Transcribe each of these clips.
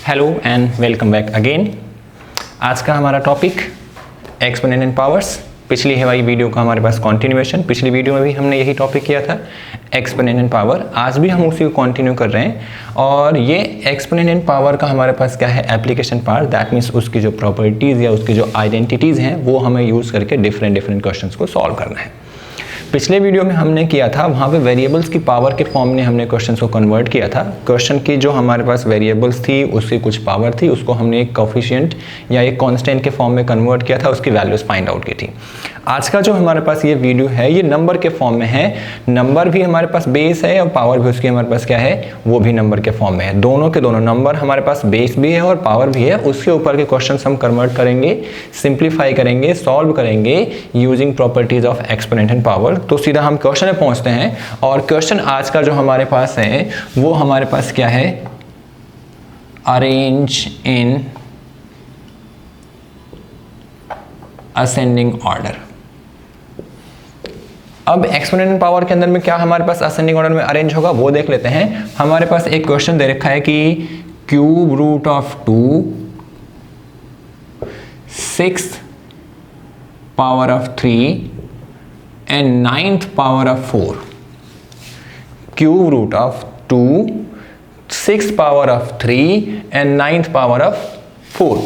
Hello and welcome back again. आज का हमारा टॉपिक एक्सपोनेंशियल पावर्स। पिछली है भाई वीडियो का हमारे पास कंटिन्यूएशन। पिछली वीडियो में भी हमने यही टॉपिक किया था एक्सपोनेंशियल पावर। आज भी हम उसी को कंटिन्यू कर रहे हैं और ये एक्सपोनेंशियल पावर का हमारे पास क्या है, एप्लीकेशन पार्ट। दैट मीन्स उसकी जो प्रॉपर्टीज़ या उसकी जो आइडेंटिटीज़ हैं वो हमें यूज़ करके डिफरेंट क्वेश्चंस को सॉल्व करना है। पिछले वीडियो में हमने किया था, वहाँ पे वेरिएबल्स की पावर के फॉर्म में हमने क्वेश्चंस को कन्वर्ट किया था। क्वेश्चन की जो हमारे पास वेरिएबल्स थी उसकी कुछ पावर थी, उसको हमने एक कोफिशिएंट या एक कांस्टेंट के फॉर्म में कन्वर्ट किया था, उसकी वैल्यूज फाइंड आउट की थी। आज का जो हमारे पास ये वीडियो है ये नंबर के फॉर्म में है। नंबर भी हमारे पास बेस है और पावर भी उसकी हमारे पास क्या है, वो भी नंबर के फॉर्म में है। दोनों के दोनों नंबर हमारे पास बेस भी है और पावर भी है। उसके ऊपर के क्वेश्चन हम कन्वर्ट करेंगे, सिंप्लीफाई करेंगे, सॉल्व करेंगे using properties of exponential power. तो सीधा हम क्वेश्चन में पहुंचते हैं और क्वेश्चन आज का जो हमारे पास है वो हमारे पास क्या है, अरेंज इन असेंडिंग ऑर्डर। अब एक्सपोनेंशियल पावर के अंदर में क्या हमारे पास असेंडिंग ऑर्डर में अरेंज होगा वो देख लेते हैं। हमारे पास एक क्वेश्चन दे रखा है कि cube root of 2 6 power of 3 and 9th power of 4। Cube root of 2 6 power of 3 and 9th power of 4।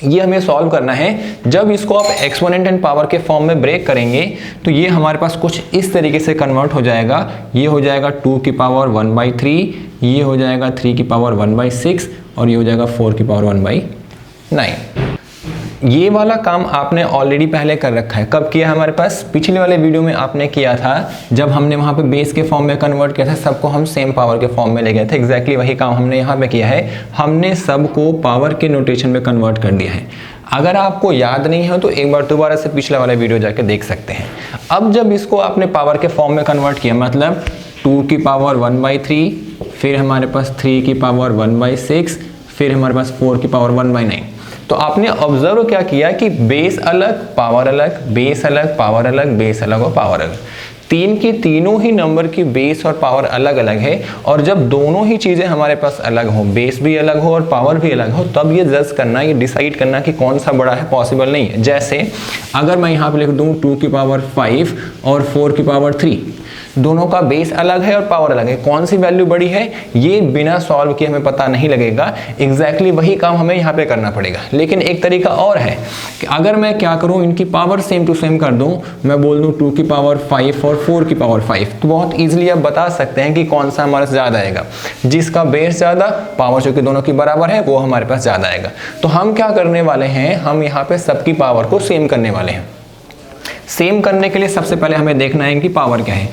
ये हमें सॉल्व करना है। जब इसको आप एक्सपोनेंशियल पावर के फॉर्म में ब्रेक करेंगे तो ये हमारे पास कुछ इस तरीके से कन्वर्ट हो जाएगा। ये हो जाएगा 2 की पावर 1/3, ये हो जाएगा 3 की पावर 1/6 और ये हो जाएगा 4 की पावर 1/9। ये वाला काम आपने ऑलरेडी पहले कर रखा है। कब किया हमारे पास, पिछले वाले वीडियो में आपने किया था जब हमने वहाँ पे बेस के फॉर्म में कन्वर्ट किया था, सबको हम सेम पावर के फॉर्म में ले गए थे। एग्जैक्टली वही काम हमने यहाँ पे किया है। हमने सबको पावर के नोटेशन में कन्वर्ट कर दिया है। अगर आपको याद नहीं है तो एक बार दोबारा से पिछला वाला वीडियो जाके देख सकते हैं। अब जब इसको आपने पावर के फॉर्म में कन्वर्ट किया, मतलब 2 की पावर 1/3, फिर हमारे पास 3 की पावर 1/6, फिर हमारे पास 4 की पावर 1/9। तो आपने ऑब्जर्व क्या किया कि बेस अलग, पावर अलग, बेस अलग, पावर अलग, बेस अलग और पावर अलग। तीन की तीनों ही नंबर की बेस और पावर अलग अलग है। और जब दोनों ही चीज़ें हमारे पास अलग हो, बेस भी अलग हो और पावर भी अलग हो, तब ये जज करना, ये डिसाइड करना कि कौन सा बड़ा है पॉसिबल नहीं है। जैसे अगर मैं यहाँ पे लिख दूँ 2 की पावर 5 और 4 की पावर 3, दोनों का बेस अलग है और पावर अलग है, कौन सी वैल्यू बड़ी है ये बिना सॉल्व किए हमें पता नहीं लगेगा। एग्जैक्टली वही काम हमें यहाँ पे करना पड़ेगा। लेकिन एक तरीका और है कि अगर मैं क्या करूँ, इनकी पावर सेम टू सेम कर दूँ, मैं बोल दूँ 2 की पावर 5 और 4 की पावर 5, तो बहुत ईजिली आप बता सकते हैं कि कौन सा हमारे से ज़्यादा आएगा। जिसका बेस ज़्यादा, पावर जो कि दोनों की बराबर है, वो हमारे पास ज़्यादा आएगा। तो हम क्या करने वाले हैं, हम यहाँ पे सबकी पावर को सेम करने वाले हैं। सेम करने के लिए सबसे पहले हमें देखना है कि पावर क्या है।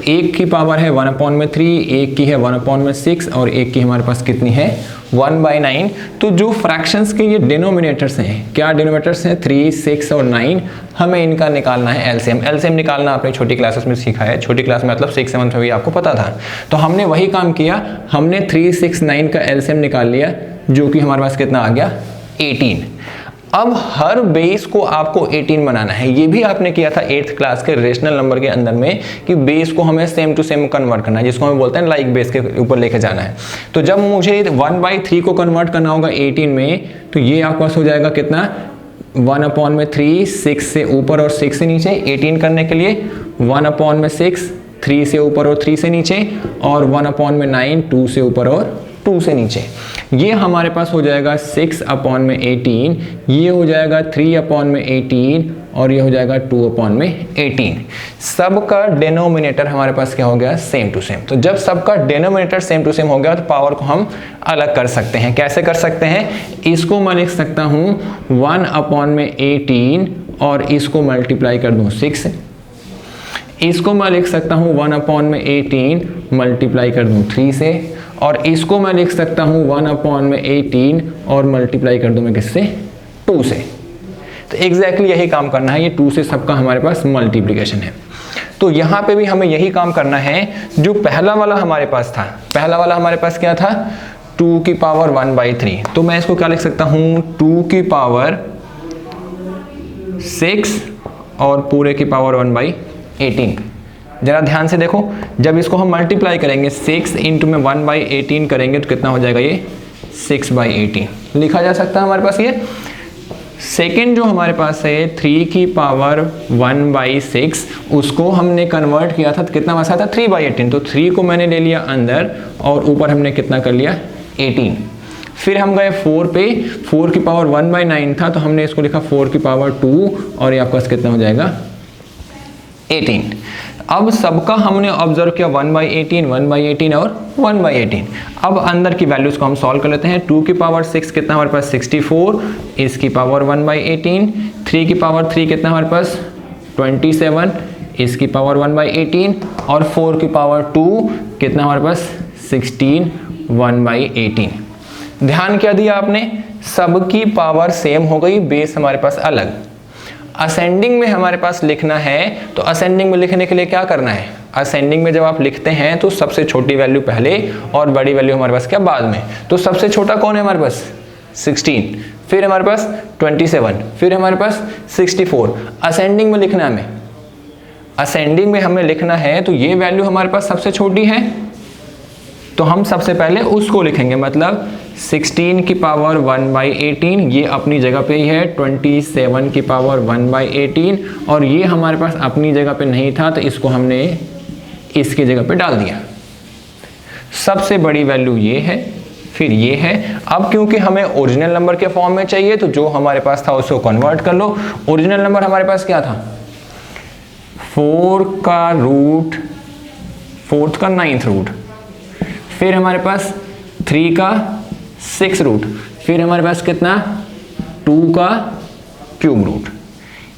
एक की पावर है 1/3, एक की है 1/6 और एक की हमारे पास कितनी है 1/9। तो जो फ्रैक्शंस के ये डिनोमिनेटर्स हैं, क्या डिनोमिनेटर्स हैं 3, 6 और 9, हमें इनका निकालना है एलसीएम। एलसीएम निकालना आपने छोटी क्लासेस में सीखा है, छोटी क्लास में मतलब 6, 7 में भी आपको पता था। तो हमने वही काम किया, हमने 3, 6, 9 का एलसीएम निकाल लिया, जो कि हमारे पास कितना आ गया 18। अब हर बेस को आपको 18 बनाना है। ये भी आपने किया था 8th क्लास के रेशनल नंबर के अंदर में कि बेस को हमें सेम टू सेम कन्वर्ट करना है, जिसको हम बोलते हैं लाइक बेस के ऊपर लेके जाना है। तो जब मुझे 1/3 को कन्वर्ट करना होगा 18 में, तो ये आपके पास हो जाएगा कितना 1/3, 6 से ऊपर और 6 से नीचे। 18 करने के लिए 1/6, 3 से ऊपर और 3 से नीचे, और 1/9, 2 से ऊपर और 2 से नीचे। ये हमारे पास हो जाएगा 6/18, ये हो जाएगा 3/18 और ये हो जाएगा 2/18। सबका डिनोमिनेटर हमारे पास क्या हो गया, सेम टू सेम। तो जब सबका डिनोमिनेटर सेम टू सेम हो गया तो पावर को हम अलग कर सकते हैं। कैसे कर सकते हैं, इसको मैं लिख सकता हूँ 1/18 और इसको मल्टीप्लाई कर दूँ 6 से। इसको मैं लिख सकता हूँ 1/18 मल्टीप्लाई कर दूँ 3 से, और इसको मैं लिख सकता हूँ 1/18 और मल्टीप्लाई कर दूँ मैं किससे 2 से। तो एग्जैक्टली यही काम करना है। ये 2 से सबका हमारे पास मल्टीप्लिकेशन है। तो यहाँ पे भी हमें यही काम करना है जो पहला वाला हमारे पास था। पहला वाला हमारे पास क्या था 2 की पावर 1/3, तो मैं इसको क्या लिख सकता हूँ 2 की पावर 6 और पूरे की पावर 1/18। जरा ध्यान से देखो, जब इसको हम मल्टीप्लाई करेंगे 6 इंटू में 1/18 करेंगे तो कितना हो जाएगा ये 6/18 लिखा जा सकता है हमारे पास ये। सेकेंड जो हमारे पास है 3 की पावर 1/6, उसको हमने कन्वर्ट किया था तो कितना बचा था 3/18, तो 3 को मैंने ले लिया अंदर और ऊपर हमने कितना कर लिया 18। फिर हम गए 4 पे, 4 की पावर 1/9 था तो हमने इसको लिखा 4 की पावर 2 और ये आपका कितना हो जाएगा 18। अब सबका हमने ऑब्जर्व किया 1/18, 1/18 और 1/18। अब अंदर की वैल्यूज को हम सॉल्व कर लेते हैं। 2 की पावर 6 कितना हमारे पास 64, इसकी पावर 1/18, 3 की पावर 3 कितना हमारे पास 27, इसकी पावर 1/18 और 4 की पावर 2 कितना हमारे पास 16, 1/18। ध्यान क्या दिया आपने, सबकी पावर सेम हो गई, बेस हमारे पास अलग। असेंडिंग में हमारे पास लिखना है तो असेंडिंग में लिखने के लिए क्या करना है, असेंडिंग में जब आप लिखते हैं तो सबसे छोटी वैल्यू पहले और बड़ी वैल्यू हमारे पास क्या बाद में। तो सबसे छोटा कौन है हमारे पास 16, फिर हमारे पास 27, फिर हमारे पास 64। असेंडिंग में लिखना है हमें, असेंडिंग में हमें लिखना है तो ये वैल्यू हमारे पास सबसे छोटी है तो हम सबसे पहले उसको लिखेंगे, मतलब 16 की पावर 1/18 ये अपनी जगह पे ही है, 27 की पावर 1/18 और ये हमारे पास अपनी जगह पे नहीं था तो इसको हमने इसकी जगह पे डाल दिया। सबसे बड़ी वैल्यू ये है, फिर ये है। अब क्योंकि हमें ओरिजिनल नंबर के फॉर्म में चाहिए तो जो हमारे पास था उसको कन्वर्ट कर लो। ओरिजिनल नंबर हमारे पास क्या था 4 का रूट, 4th का 9th रूट, फिर हमारे पास 3 का 6 रूट, फिर हमारे पास कितना 2 का क्यूब रूट।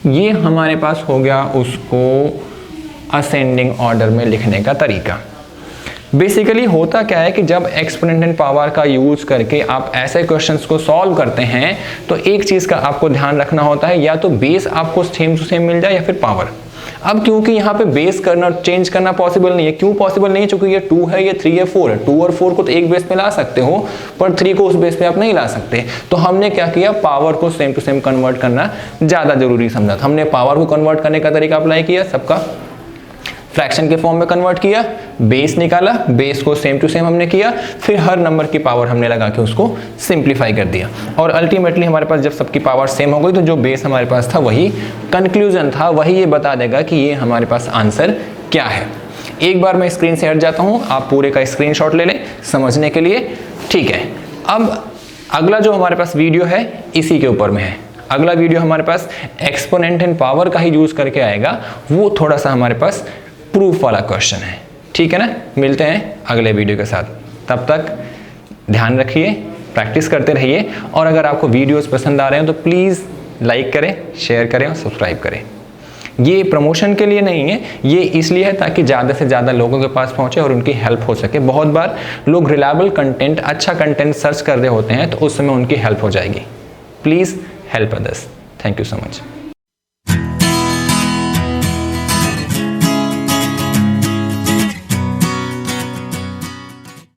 ये हमारे पास हो गया उसको असेंडिंग ऑर्डर में लिखने का तरीका। बेसिकली होता क्या है कि जब एक्सपोनेंट एंड पावर का यूज करके आप ऐसे क्वेश्चंस को सॉल्व करते हैं तो एक चीज का आपको ध्यान रखना होता है, या तो बेस आपको सेम टू सेम मिल जाए या फिर पावर। अब क्योंकि यहाँ पे बेस करना चेंज करना पॉसिबल नहीं है, क्यों पॉसिबल नहीं है, क्योंकि ये 2 है, ये 3 है, 4 है। 2 और 4 को तो एक बेस पे ला सकते हो पर 3 को उस बेस पे आप नहीं ला सकते। तो हमने क्या किया, पावर को सेम टू सेम कन्वर्ट करना ज्यादा जरूरी समझा। हमने पावर को कन्वर्ट करने का तरीका अप्लाई किया, सबका फ्रैक्शन के फॉर्म में कन्वर्ट किया, बेस निकाला, बेस को सेम टू सेम हमने किया, फिर हर नंबर की पावर हमने लगा के उसको सिंप्लीफाई कर दिया और अल्टीमेटली हमारे पास जब सबकी पावर सेम हो गई तो जो बेस हमारे पास था वही कंक्लूजन था, वही ये बता देगा कि ये हमारे पास आंसर क्या है। एक बार मैं स्क्रीन से हट जाता हूँ, आप पूरे का स्क्रीनशॉट ले लें समझने के लिए, ठीक है। अब अगला जो हमारे पास वीडियो है इसी के ऊपर में है। अगला वीडियो हमारे पास एक्सपोनेंट एंड पावर का ही यूज करके आएगा, वो थोड़ा सा हमारे पास प्रूफ वाला क्वेश्चन है, ठीक है ना। मिलते हैं अगले वीडियो के साथ, तब तक ध्यान रखिए, प्रैक्टिस करते रहिए और अगर आपको वीडियोस पसंद आ रहे हैं तो प्लीज़ लाइक करें, शेयर करें और सब्सक्राइब करें। ये प्रमोशन के लिए नहीं है, ये इसलिए है ताकि ज़्यादा से ज़्यादा लोगों के पास पहुँचे और उनकी हेल्प हो सके। बहुत बार लोग रिलायबल कंटेंट, अच्छा कंटेंट सर्च कर रहे होते हैं तो उस समय उनकी हेल्प हो जाएगी। Please help others. Thank you so much.